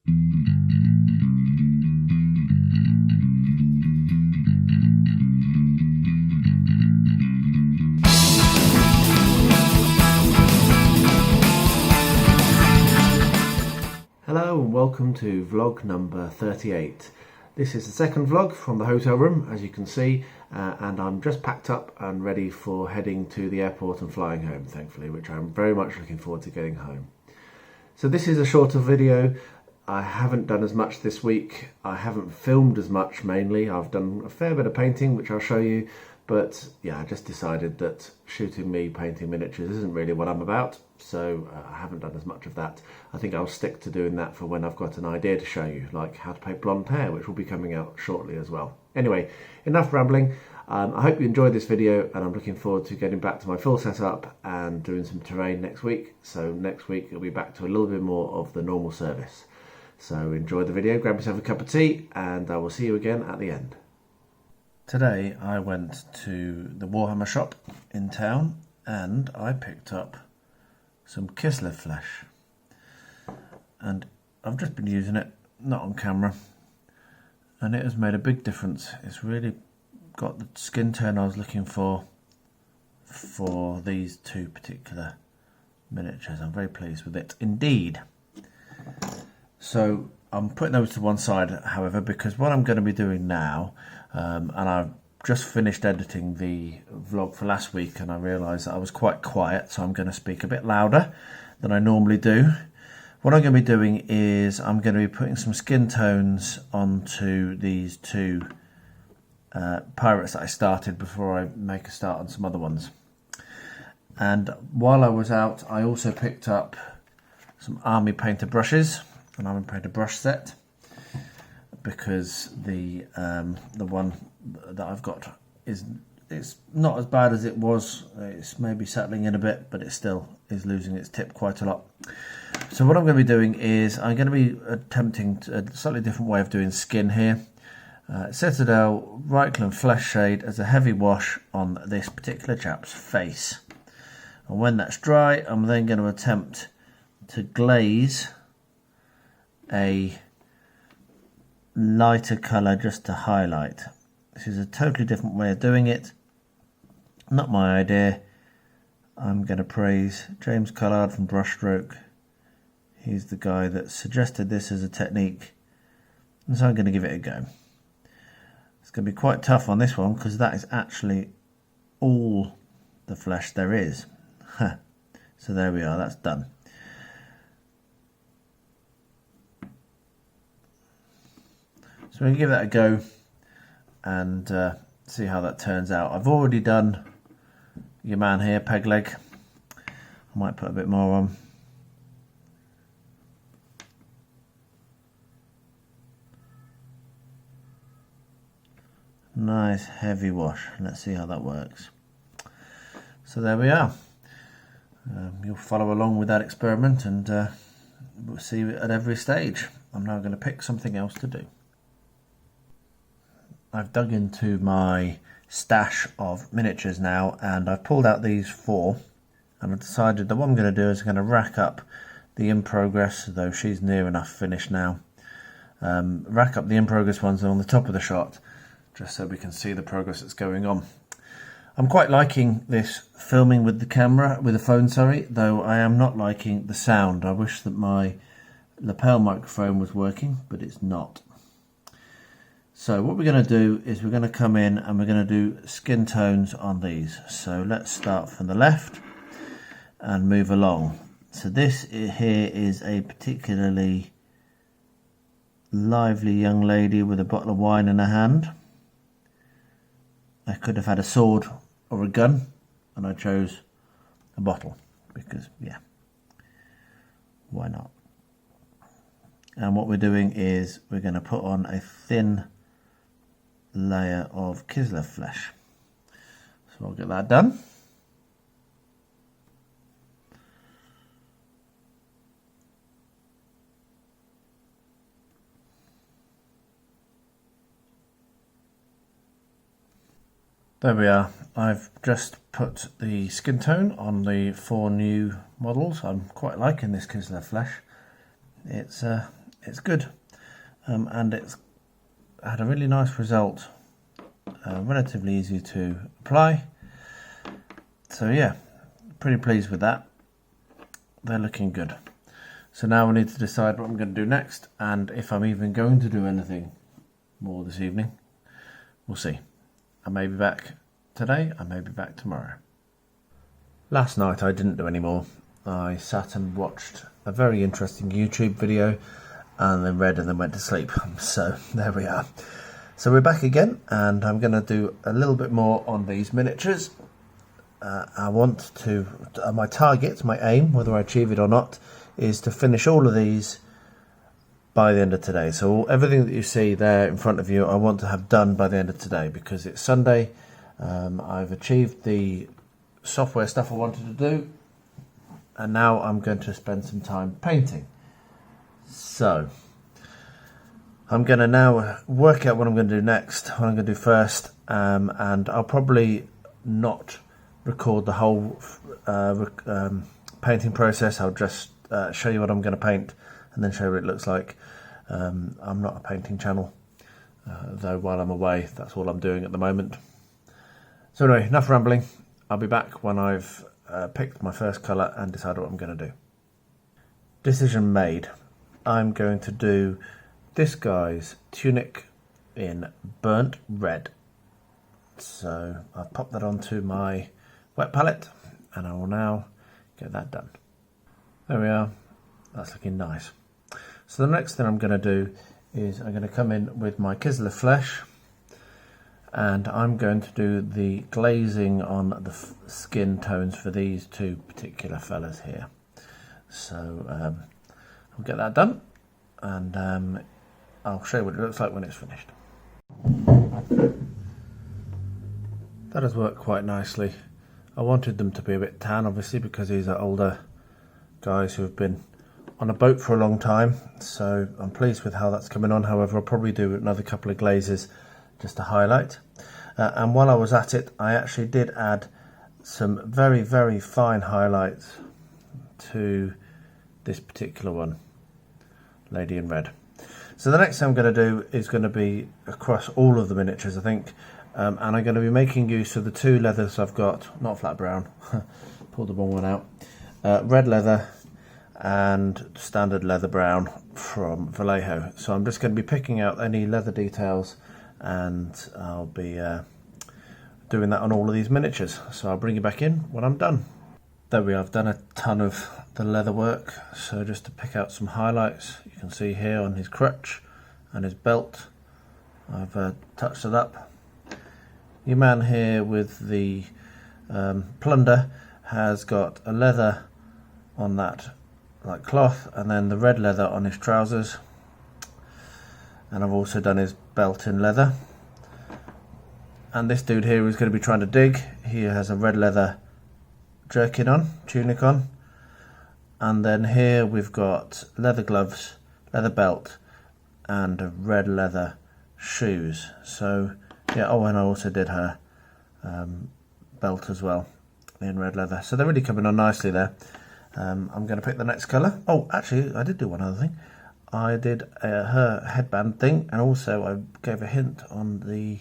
Hello and welcome to vlog number 38. This is the second vlog from the hotel room, as you can see, and I'm just packed up and ready for heading to the airport and flying home, thankfully, which I'm very much looking forward to getting home. So this is a shorter video. I haven't done as much this week. I haven't filmed as much, mainly. I've done a fair bit of painting, which I'll show you, but yeah, I just decided that shooting me painting miniatures isn't really what I'm about, so I haven't done as much of that. I think I'll stick to doing that for when I've got an idea to show you, like how to paint blonde hair, which will be coming out shortly as well. Anyway, enough rambling. I hope you enjoyed this video, and I'm looking forward to getting back to my full setup and doing some terrain next week. So next week it'll be back to a little bit more of the normal service. So enjoy the video, grab yourself a cup of tea, and I will see you again at the end. Today I went to the Warhammer shop in town and I picked up some Kislev flesh, and I've just been using it, not on camera, and it has made a big difference. It's really got the skin tone I was looking for these two particular miniatures. I'm very pleased with it indeed. So I'm putting those to one side, however, because what I'm going to be doing now, and I've just finished editing the vlog for last week and I realised that I was quite quiet, so I'm going to speak a bit louder than I normally do. What I'm going to be doing is I'm going to be putting some skin tones onto these two pirates that I started before I make a start on some other ones. And while I was out, I also picked up some army painter brushes, an army painter brush set, because the one that I've got it's not as bad as it was. It's maybe settling in a bit, but it still is losing its tip quite a lot. So what I'm going to be doing is I'm going to be attempting a slightly different way of doing skin here. Citadel Reichland Flesh Shade as a heavy wash on this particular chap's face, and when that's dry I'm then going to attempt to glaze a lighter colour just to highlight. This is a totally different way of doing it, not my idea. I'm going to praise James Collard from Brushstroke. He's the guy that suggested this as a technique, and so I'm going to give it a go. It's going to be quite tough on this one because that is actually all the flesh there is. So there we are, that's done. So we're going to give that a go and see how that turns out. I've already done your man here, Pegleg. I might put a bit more on. Nice heavy wash. Let's see how that works. So there we are. You'll follow along with that experiment and we'll see it at every stage. I'm now going to pick something else to do. I've dug into my stash of miniatures now and I've pulled out these four, and I've decided that what I'm going to do is I'm going to rack up the in progress, though she's near enough finished now. Rack up the in progress ones on the top of the shot just so we can see the progress that's going on. I'm quite liking this filming with the camera, with the phone, sorry, though I am not liking the sound. I wish that my lapel microphone was working, but it's not. So what we're going to do is we're going to come in and we're going to do skin tones on these. So let's start from the left and move along. So this here is a particularly lively young lady with a bottle of wine in her hand. I could have had a sword or a gun, and I chose a bottle because, yeah, why not? And what we're doing is we're going to put on a thin layer of Kislev flesh. So I'll get that done. There we are. I've just put the skin tone on the 4 new models. I'm quite liking this Kislev flesh. It's it's good, and it's had a really nice result, relatively easy to apply. So yeah, pretty pleased with that. They're looking good. So now I need to decide what I'm going to do next, and if I'm even going to do anything more this evening. We'll see. I may be back today, I may be back tomorrow. Last night I didn't do any more. I sat and watched a very interesting YouTube video and then read and then went to sleep. So there we are. So we're back again, and I'm going to do a little bit more on these miniatures. I want to, my target, my aim, whether I achieve it or not, is to finish all of these by the end of today. So everything that you see there in front of you, I want to have done by the end of today, because it's Sunday. I've achieved the software stuff I wanted to do, and now I'm going to spend some time painting. So I'm going to now work out what I'm going to do next, what I'm going to do first, and I'll probably not record the whole painting process. I'll just show you what I'm going to paint and then show you what it looks like. I'm not a painting channel, though while I'm away that's all I'm doing at the moment. So anyway, enough rambling. I'll be back when I've picked my first colour and decided what I'm going to do. Decision made. I'm going to do this guy's tunic in burnt red. So I've popped that onto my wet palette and I will now get that done. There we are. That's looking nice. So the next thing I'm going to do is I'm going to come in with my Kislev flesh, and I'm going to do the glazing on the skin tones for these two particular fellas here. So I'll get that done, and I'll show you what it looks like when it's finished. That has worked quite nicely. I wanted them to be a bit tan, obviously, because these are older guys who have been on a boat for a long time, so I'm pleased with how that's coming on. However, I'll probably do another couple of glazes just to highlight. And while I was at it, I actually did add some very, very fine highlights to this particular one, Lady in Red. So the next thing I'm going to do is going to be across all of the miniatures, I think, and I'm going to be making use of the two leathers I've got, not flat brown, pulled the wrong one out, red leather and standard leather brown from Vallejo. So I'm just going to be picking out any leather details, and I'll be doing that on all of these miniatures. So I'll bring you back in when I'm done. There we are. I've done a ton of the leather work, so just to pick out some highlights, you can see here on his crutch and his belt I've touched it up. Your man here with the plunder has got a leather on that like cloth, and then the red leather on his trousers, and I've also done his belt in leather. And this dude here is going to be trying to dig. He has a red leather jerkin on, tunic on, and then here we've got leather gloves, leather belt, and red leather shoes. So yeah, oh, and I also did her belt as well in red leather. So they're really coming on nicely there. I'm going to pick the next colour. Oh, actually, I did do one other thing. I did her headband thing, and also I gave a hint on the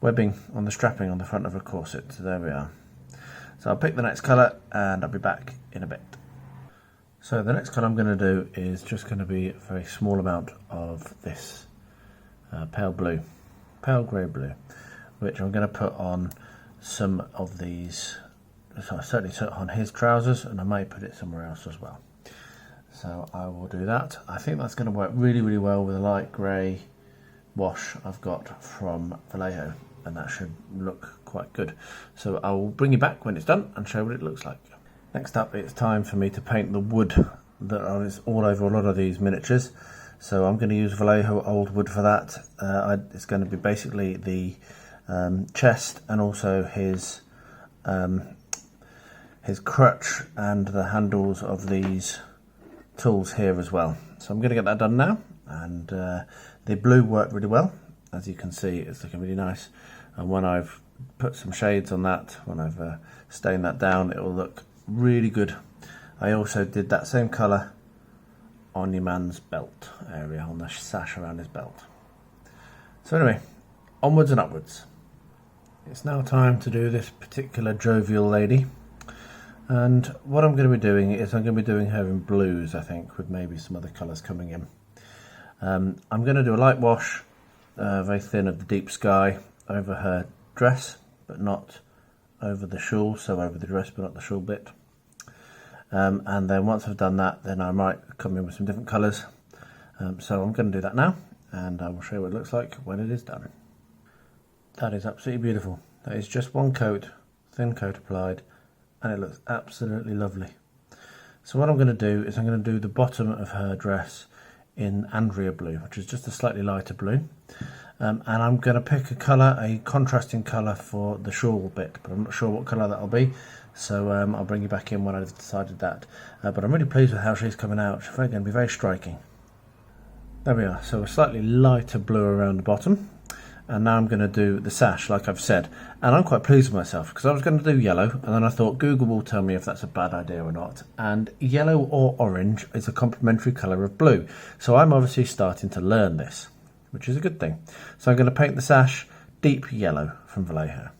webbing on the strapping on the front of a corset. So there we are. So I'll pick the next colour and I'll be back in a bit. So the next colour I'm going to do is just going to be a very small amount of this pale blue, pale grey blue, which I'm going to put on some of these. So I certainly put it on his trousers, and I may put it somewhere else as well. So I will do that. I think that's going to work really, really well with a light grey wash I've got from Vallejo, and that should look quite good. So I will bring you back when it's done and show what it looks like. Next up, it's time for me to paint the wood that is all over a lot of these miniatures. So I'm going to use Vallejo old wood for that. It's going to be basically the chest and also his crutch and the handles of these tools here as well. So I'm going to get that done now, and the blue worked really well. As you can see, it's looking really nice, and when I've put some shades on that, when I've stained that down, it will look really good. I also did that same colour on your man's belt area, on the sash around his belt. So anyway, onwards and upwards. It's now time to do this particular jovial lady, and what I'm going to be doing is I'm going to be doing her in blues, I think, with maybe some other colours coming in. I'm going to do a light wash, very thin, of the deep sky over her dress, but not over the shawl, so over the dress but not the shawl bit. And then once I've done that, then I might come in with some different colours. So I'm going to do that now, and I will show you what it looks like when it is done. That is absolutely beautiful. That is just one coat, thin coat applied, and it looks absolutely lovely. So what I'm going to do is I'm going to do the bottom of her dress in Andrea blue, which is just a slightly lighter blue. And I'm going to pick a colour, a contrasting colour for the shawl bit, but I'm not sure what colour that'll be. So I'll bring you back in when I've decided that. But I'm really pleased with how she's coming out. She's going to be very striking. There we are. So a slightly lighter blue around the bottom. And now I'm going to do the sash, like I've said. And I'm quite pleased with myself, because I was going to do yellow, and then I thought Google will tell me if that's a bad idea or not. And yellow or orange is a complementary colour of blue. So I'm obviously starting to learn this, which is a good thing. So I'm going to paint the sash deep yellow from Vallejo.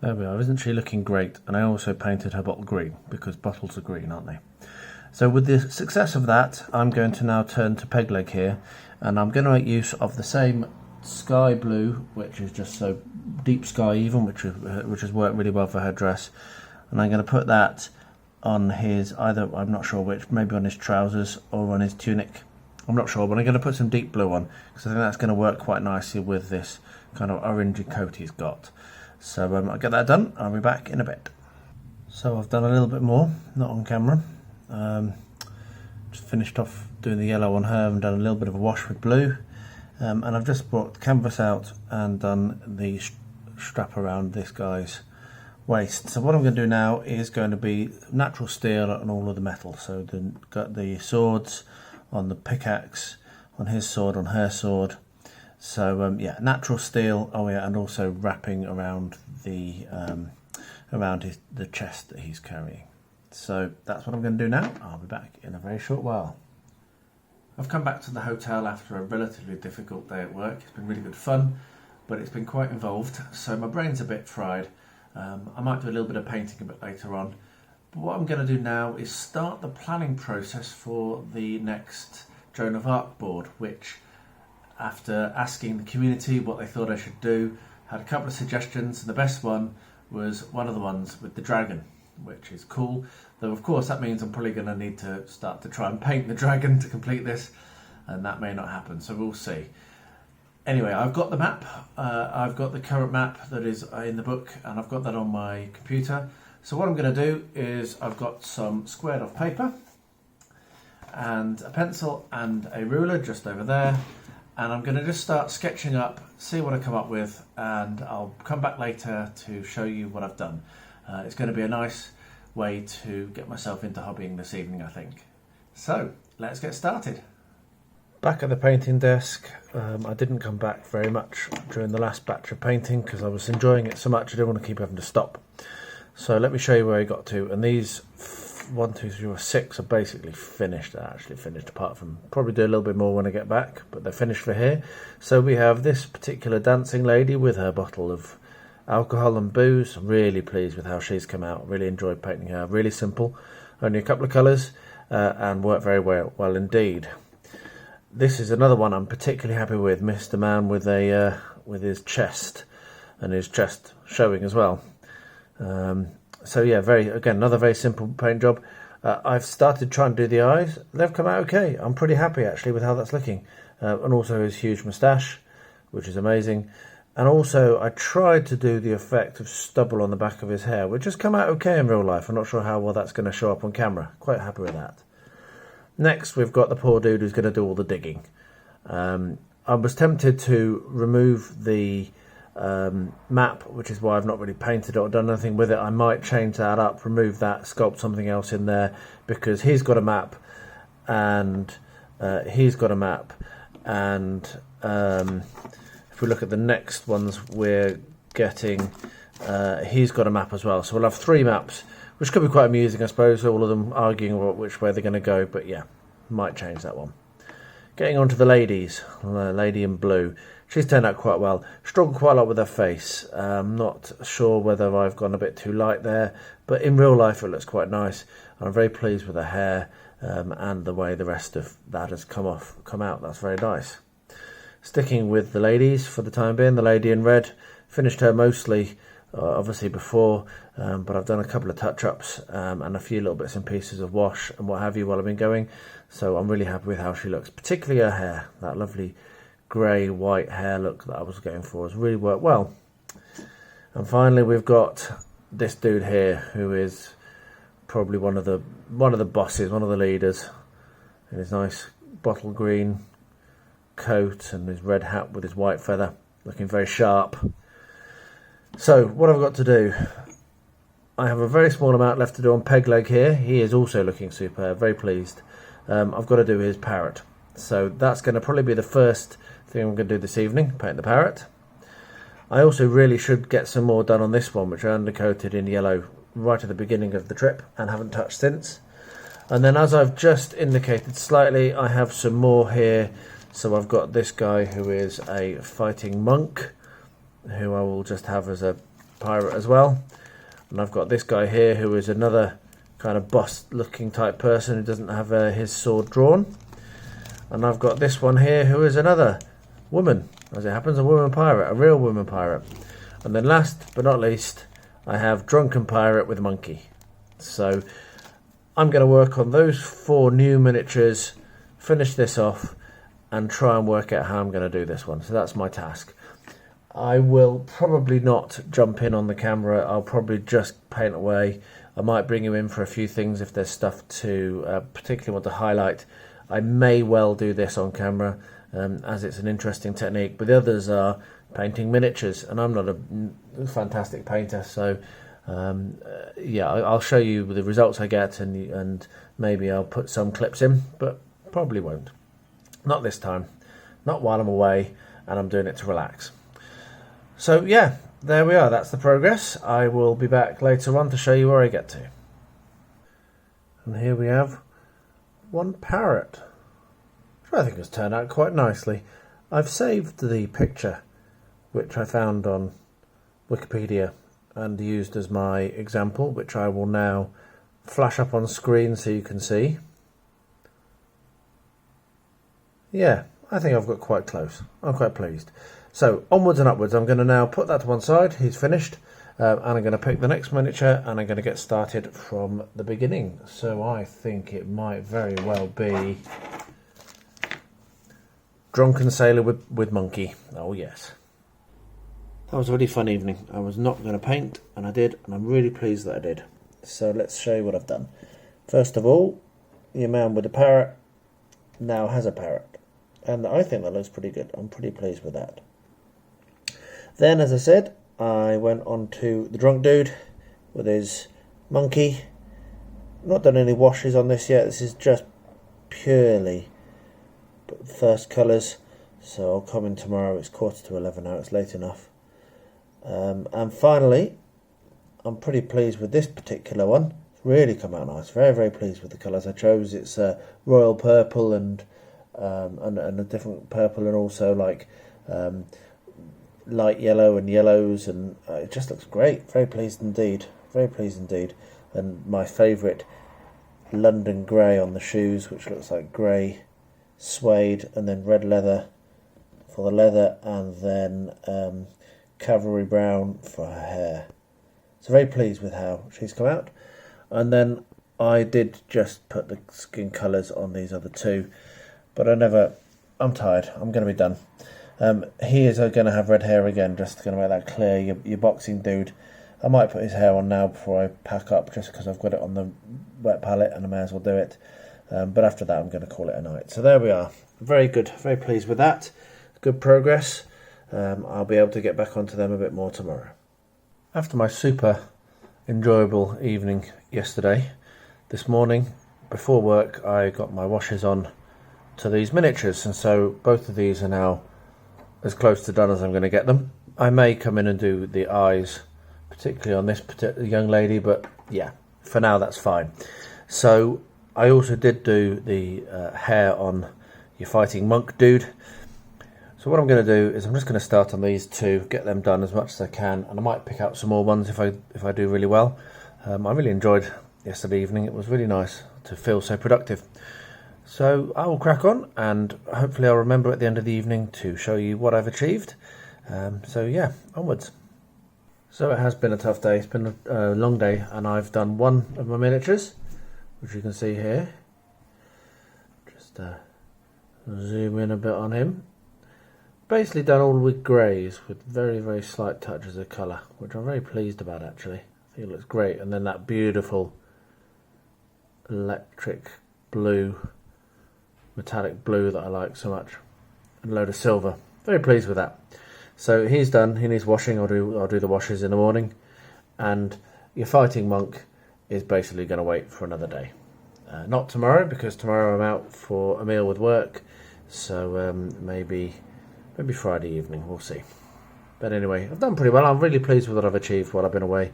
There we are. Isn't she looking great? And I also painted her bottle green, because bottles are green, aren't they? So with the success of that, I'm going to now turn to Pegleg here, and I'm going to make use of the same sky blue, which is just so deep sky even, which has worked really well for her dress. And I'm going to put that on his, either, I'm not sure which, maybe on his trousers or on his tunic. I'm not sure, but I'm going to put some deep blue on, because I think that's going to work quite nicely with this kind of orangey coat he's got. So I'll get that done. I'll be back in a bit. So I've done a little bit more, not on camera. Just finished off doing the yellow on her and done a little bit of a wash with blue. And I've just brought the canvas out and done the strap around this guy's waist. So what I'm going to do now is going to be natural steel on all of the metal. So got the swords on the pickaxe, on his sword, on her sword. So yeah, natural steel. Oh yeah, and also wrapping around the the chest that he's carrying. So that's what I'm going to do now. I'll be back in a very short while. I've come back to the hotel after a relatively difficult day at work. It's been really good fun, but it's been quite involved, so my brain's a bit fried. I might do a little bit of painting a bit later on. But what I'm going to do now is start the planning process for the next Joan of Arc board, which, after asking the community what they thought I should do, had a couple of suggestions, and the best one was one of the ones with the dragon, which is cool. Though of course that means I'm probably going to need to start to try and paint the dragon to complete this, and that may not happen, so we'll see. Anyway, I've got the map. I've got the current map that is in the book, and I've got that on my computer. So what I'm going to do is I've got some squared off paper and a pencil and a ruler just over there, and I'm going to just start sketching up, see what I come up with, and I'll come back later to show you what I've done. It's going to be a nice way to get myself into hobbying this evening, I think. So let's get started. Back at the painting desk. I didn't come back very much during the last batch of painting because I was enjoying it so much I didn't want to keep having to stop. So let me show you where I got to, and these 1, 2, 3, 4, 6 are basically finished. They're actually finished, apart from probably do a little bit more when I get back, but they're finished for here. So we have this particular dancing lady with her bottle of alcohol and booze. I'm really pleased with how she's come out. Really enjoyed painting her. Really simple, only a couple of colours, and worked very well indeed. This is another one I'm particularly happy with. Mr. Man with a with his chest, and his chest showing as well. So yeah, another very simple paint job. I've started trying to do the eyes. They've come out okay. I'm pretty happy actually with how that's looking, and also his huge moustache, which is amazing. And also I tried to do the effect of stubble on the back of his hair, which has come out okay in real life. I'm not sure how well that's going to show up on camera. Quite happy with that. Next, we've got the poor dude who's going to do all the digging. I was tempted to remove the map, which is why I've not really painted it or done anything with it. I might change that up, remove that, sculpt something else in there, because he's got a map, and he's got a map, and if we look at the next ones we're getting, he's got a map as well. So we'll have 3 maps, which could be quite amusing, I suppose, all of them arguing about which way they're going to go, but yeah. Might change that one. Getting on to the ladies. The lady in blue. She's turned out quite well. Struggled quite a lot with her face. Not sure whether I've gone a bit too light there, but in real life it looks quite nice. I'm very pleased with her hair and the way the rest of that has come out. That's very nice. Sticking with the ladies for the time being, the lady in red. Finished her mostly, obviously before, but I've done a couple of touch-ups and a few little bits and pieces of wash and what have you while I've been going. So I'm really happy with how she looks, particularly her hair. That lovely grey white hair look that I was going for has really worked well. And finally we've got this dude here who is probably one of the bosses, one of the leaders, in his nice bottle green coat and his red hat with his white feather, looking very sharp. So what I've got to do, I have a very small amount left to do on peg leg here. He is also looking superb, very pleased. I've got to do his parrot, so that's going to probably be the first thing I'm going to do this evening, paint the parrot. I also really should get some more done on this one, which I undercoated in yellow right at the beginning of the trip and haven't touched since. And then, as I've just indicated slightly, I have some more here. So I've got this guy who is a fighting monk, who I will just have as a pirate as well. And I've got this guy here who is another kind of boss looking type person who doesn't have his sword drawn. And I've got this one here who is another woman, as it happens, a woman pirate, a real woman pirate. And then last but not least, I have drunken pirate with monkey. So I'm going to work on those 4 new miniatures, finish this off and try and work out how I'm going to do this one. So that's my task. I will probably not jump in on the camera. I'll probably just paint away. I might bring you in for a few things if there's stuff to particularly want to highlight. I may well do this on camera as it's an interesting technique, but the others are painting miniatures and I'm not a fantastic painter, so yeah, I'll show you the results I get and maybe I'll put some clips in, but probably won't. Not this time, not while I'm away and I'm doing it to relax. So yeah, there we are, that's the progress. I will be back later on to show you where I get to. And here we have one parrot, which I think has turned out quite nicely. I've saved the picture, which I found on Wikipedia and used as my example, which I will now flash up on screen so you can see. Yeah, I think I've got quite close. I'm quite pleased. So onwards and upwards. I'm going to now put that to one side. He's finished. And I'm going to pick the next miniature and I'm going to get started from the beginning. So I think it might very well be Drunken Sailor with monkey. Oh yes. That was a really fun evening. I was not going to paint and I did, and I'm really pleased that I did. So let's show you what I've done. First of all, your man with the parrot now has a parrot. And I think that looks pretty good. I'm pretty pleased with that. Then, as I said, I went on to the drunk dude with his monkey. Not done any washes on this yet. This is just purely first colours. So I'll come in tomorrow. It's 11:15 now. It's late enough. And finally, I'm pretty pleased with this particular one. It's really come out nice. Very, very pleased with the colours I chose. It's royal purple and a different purple, and also like light yellow and yellows, and it just looks great. Very pleased indeed. Very pleased indeed. And my favourite London grey on the shoes, which looks like grey suede, and then red leather for the leather, and then cavalry brown for her hair. So very pleased with how she's come out. And then I did just put the skin colours on these other two, but I'm tired. I'm going to be done. He is going to have red hair again, just going to make that clear. Your boxing dude. I might put his hair on now before I pack up, just because I've got it on the wet palette and I may as well do it. But after that, I'm going to call it a night. So there we are. Very good. Very pleased with that. Good progress. I'll be able to get back onto them a bit more tomorrow. After my super enjoyable evening yesterday, this morning, before work, I got my washes on to these miniatures, and so both of these are now as close to done as I'm going to get them. I may come in and do the eyes, particularly on this particular young lady, but yeah, for now that's fine. So I also did do the hair on your fighting monk dude. So what I'm going to do is I'm just going to start on these two, get them done as much as I can, and I might pick out some more ones if I do really well. I really enjoyed yesterday evening. It was really nice to feel so productive. So I will crack on, and hopefully I'll remember at the end of the evening to show you what I've achieved. So yeah, onwards. So it has been a tough day. It's been a long day, and I've done one of my miniatures, which you can see here. Just zoom in a bit on him. Basically done all with greys with very, very slight touches of colour, which I'm very pleased about actually. I think it looks great. And then that beautiful electric blue, metallic blue that I like so much, and a load of silver. Very pleased with that. So he's done. He needs washing. I'll do the washes in the morning. And your fighting monk is basically going to wait for another day. Not tomorrow, because tomorrow I'm out for a meal with work. So maybe Friday evening. We'll see. But anyway, I've done pretty well. I'm really pleased with what I've achieved while I've been away.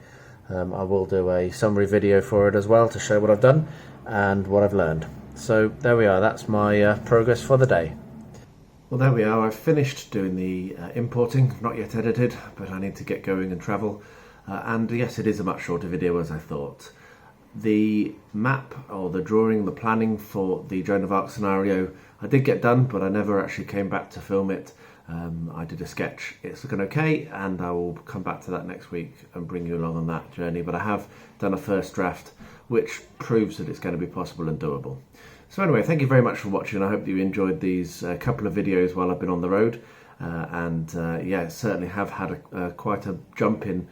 I will do a summary video for it as well to show what I've done and what I've learned. So there we are. That's my progress for the day. Well, there we are. I've finished doing the importing, not yet edited, but I need to get going and travel. And yes, it is a much shorter video as I thought. The map, or the drawing, the planning for the Joan of Arc scenario, I did get done, but I never actually came back to film it. I did a sketch. It's looking okay, and I will come back to that next week and bring you along on that journey. But I have done a first draft, which proves that it's going to be possible and doable. So anyway, thank you very much for watching. I hope that you enjoyed these couple of videos while I've been on the road. Yeah, certainly have had quite a jump in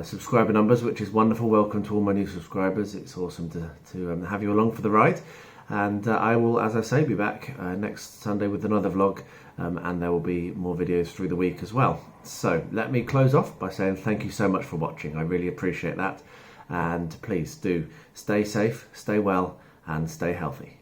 subscriber numbers, which is wonderful. Welcome to all my new subscribers. It's awesome to have you along for the ride. And I will, as I say, be back next Sunday with another vlog, and there will be more videos through the week as well. So let me close off by saying thank you so much for watching. I really appreciate that. And please do stay safe, stay well, and stay healthy.